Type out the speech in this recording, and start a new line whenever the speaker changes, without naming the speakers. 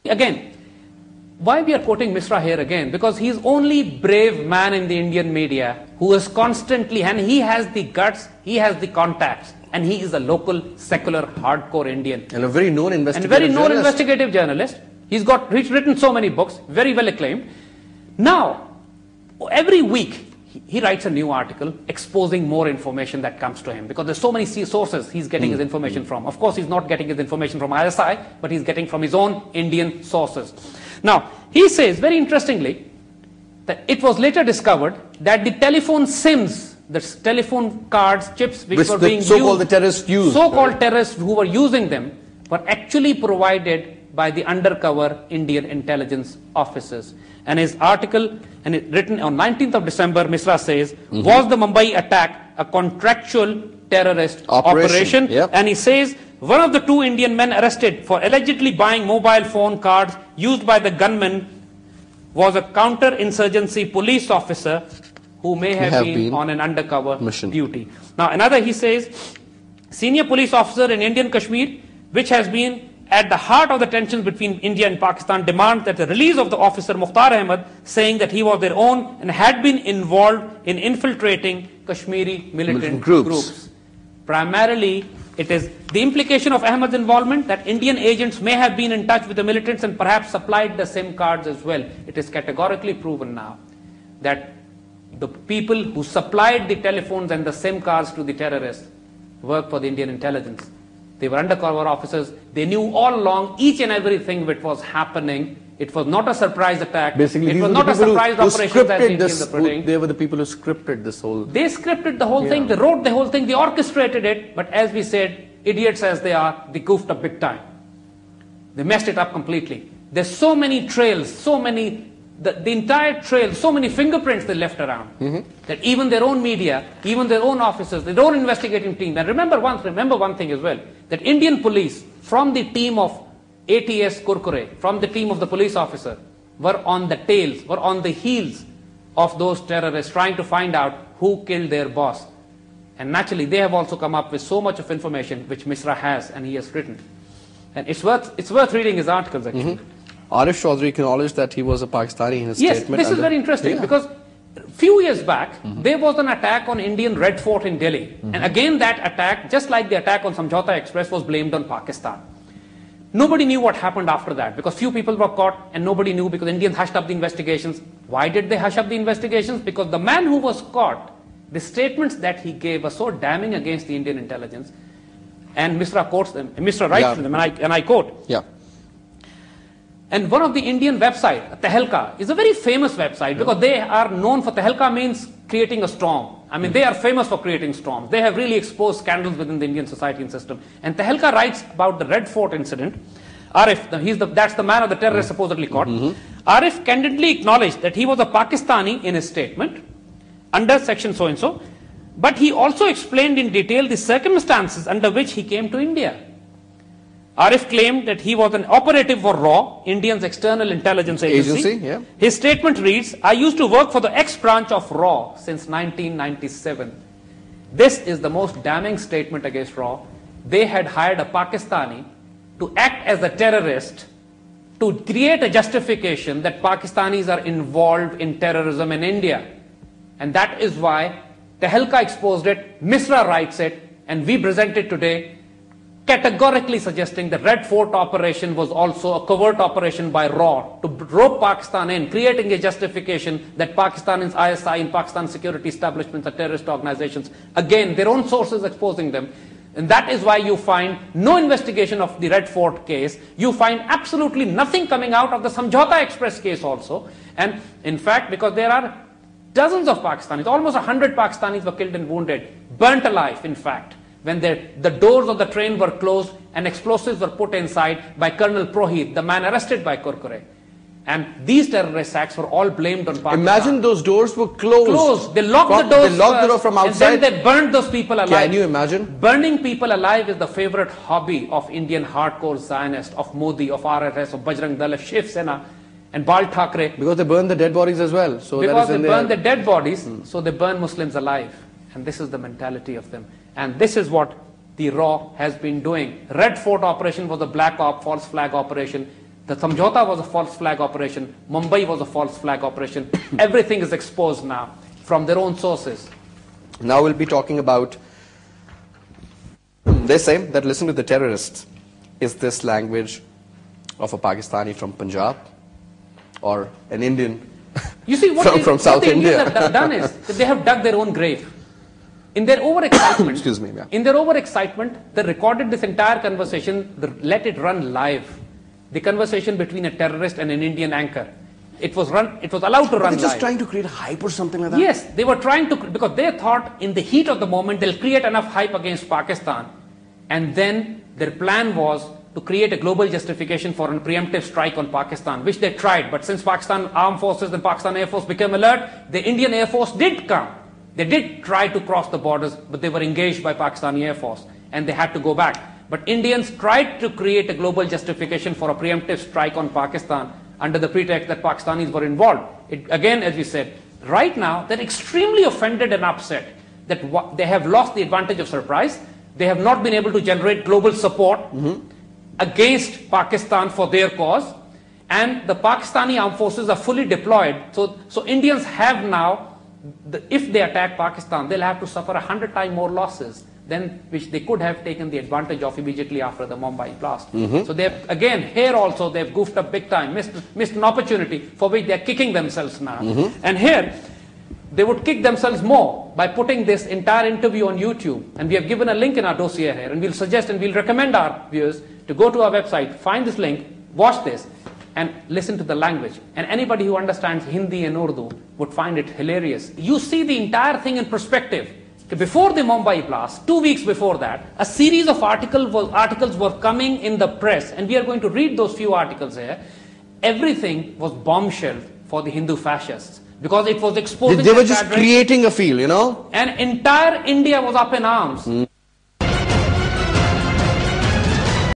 Again, why we are quoting Misra here again? Because he's only brave man in the Indian media who is constantly, and he has the guts, he has the contacts, and he is a local, secular, hardcore Indian.
And a very known investigative
journalist. He's written so many books, very well acclaimed. Now, every week, he writes a new article exposing more information that comes to him, because there's so many sources he's getting his information from. Of course, he's not getting his information from ISI, but he's getting from his own Indian sources. Now, he says, very interestingly, that it was later discovered that the telephone SIMs, the telephone cards, chips which were being used,
so-called terrorists used,
so-called terrorists who were using them, were actually provided by the undercover Indian intelligence officers. And his article, and it written on 19th of December, Misra says, was the Mumbai attack a contractual terrorist operation?
Yep.
And he says, one of the two Indian men arrested for allegedly buying mobile phone cards used by the gunman was a counter-insurgency police officer who may have been on an undercover
mission
duty. Now another, he says, senior police officer in Indian Kashmir, which has been at the heart of the tensions between India and Pakistan, demands that the release of the officer Mukhtar Ahmed, saying that he was their own and had been involved in infiltrating Kashmiri militant groups. Primarily, it is the implication of Ahmed's involvement that Indian agents may have been in touch with the militants and perhaps supplied the SIM cards as well. It is categorically proven now that the people who supplied the telephones and the SIM cards to the terrorists worked for the Indian intelligence. They were undercover officers. They knew all along each and everything which was happening. It was not a surprise attack.
Basically,
it was not a surprise operation as Indians are putting.
They were the people who scripted this whole...
They scripted the whole thing. They wrote the whole thing. They orchestrated it. But as we said, idiots as they are, they goofed up big time. They messed it up completely. There's so many trails, so many... The entire trail, so many fingerprints they left around, that even their own media, even their own officers, their own investigating team, and remember one thing as well, that Indian police, from the team of ATS Kurkure, from the team of the police officer, were on the tails, were on the heels of those terrorists, trying to find out who killed their boss. And naturally, they have also come up with so much of information which Misra has and he has written. And it's worth reading his articles, actually.
Arif Chaudhry acknowledged that he was a Pakistani in his statement.
Yes, this is very interesting because a few years back, there was an attack on Indian Red Fort in Delhi. And again, that attack, just like the attack on Samjhauta Express, was blamed on Pakistan. Nobody knew what happened after that because few people were caught and nobody knew because Indians hushed up the investigations. Why did they hush up the investigations? Because the man who was caught, the statements that he gave were so damning against the Indian intelligence. And Misra quotes them, Misra writes to them, and I quote.
Yeah.
And one of the Indian website, Tehelka, is a very famous website because they are known for, Tehelka means creating a storm. I mean, they are famous for creating storms. They have really exposed scandals within the Indian society and system. And Tehelka writes about the Red Fort incident. Arif, that's the man of the terrorist supposedly caught. Arif candidly acknowledged that he was a Pakistani in his statement under section so-and-so, but he also explained in detail the circumstances under which he came to India. Arif claimed that he was an operative for RAW, India's external intelligence agency. His statement reads, I used to work for the X-branch of RAW since 1997. This is the most damning statement against RAW. They had hired a Pakistani to act as a terrorist to create a justification that Pakistanis are involved in terrorism in India. And that is why Tehelka exposed it, Misra writes it, and we present it today, categorically suggesting the Red Fort operation was also a covert operation by RAW to rope Pakistan in, creating a justification that Pakistan's ISI and Pakistan security establishments are terrorist organizations. Again, their own sources exposing them. And that is why you find no investigation of the Red Fort case. You find absolutely nothing coming out of the Samjhauta Express case also. And in fact, because there are dozens of Pakistanis, almost 100 Pakistanis were killed and wounded, burnt alive in fact, when the doors of the train were closed and explosives were put inside by Colonel Prohit, the man arrested by Kurkure. And these terrorist acts were all blamed on Pakistan.
Imagine those doors were closed.
They locked the doors.
They locked the door from outside.
And then they burned those people alive.
Can you imagine?
Burning people alive is the favorite hobby of Indian hardcore Zionists, of Modi, of RSS, of Bajrang Dal, of Shiv Sena, and Bal Thackeray.
Because they burn the dead bodies as well. So
because they burn the dead bodies, so they burn Muslims alive. And this is the mentality of them. And this is what the RAW has been doing. Red Fort operation was a black op, false flag operation. The Samjhauta was a false flag operation. Mumbai was a false flag operation. Everything is exposed now from their own sources.
Now we'll be talking about, they say that listen to the terrorists is this language of a Pakistani from Punjab or an Indian
you see,
from South India.
What the Indians have done is that they have dug their own grave. In their overexcitement,
excuse me, yeah.
In their overexcitement, they recorded this entire conversation, let it run live. The conversation between a terrorist and an Indian anchor. It was allowed to run
live. They're just
live.
trying to create a hype or something like that?
Yes, they were trying to, because they thought in the heat of the moment they'll create enough hype against Pakistan, and then their plan was to create a global justification for a preemptive strike on Pakistan, which they tried. But since Pakistan Armed Forces and Pakistan Air Force became alert, the Indian Air Force did come. They did try to cross the borders, but they were engaged by Pakistani Air Force, and they had to go back. But Indians tried to create a global justification for a preemptive strike on Pakistan under the pretext that Pakistanis were involved. Again, as we said, right now, they're extremely offended and upset that they have lost the advantage of surprise. They have not been able to generate global support against Pakistan for their cause. And the Pakistani armed forces are fully deployed. So Indians have now, if they attack Pakistan, they'll have to suffer 100 times more losses than which they could have taken the advantage of immediately after the Mumbai blast. So they've, again, here also, they've goofed up big time, missed an opportunity for which they're kicking themselves now. And here, they would kick themselves more by putting this entire interview on YouTube. And we have given a link in our dossier here, and we'll suggest and we'll recommend our viewers to go to our website, find this link, watch this, and listen to the language. And anybody who understands Hindi and Urdu would find it hilarious. You see the entire thing in perspective. Before the Mumbai blast, 2 weeks before that, a series of articles were coming in the press, and we are going to read those few articles here. Everything was bombshelled for the Hindu fascists, because it was exposing
they were just creating a feel, you know.
And entire India was up in arms.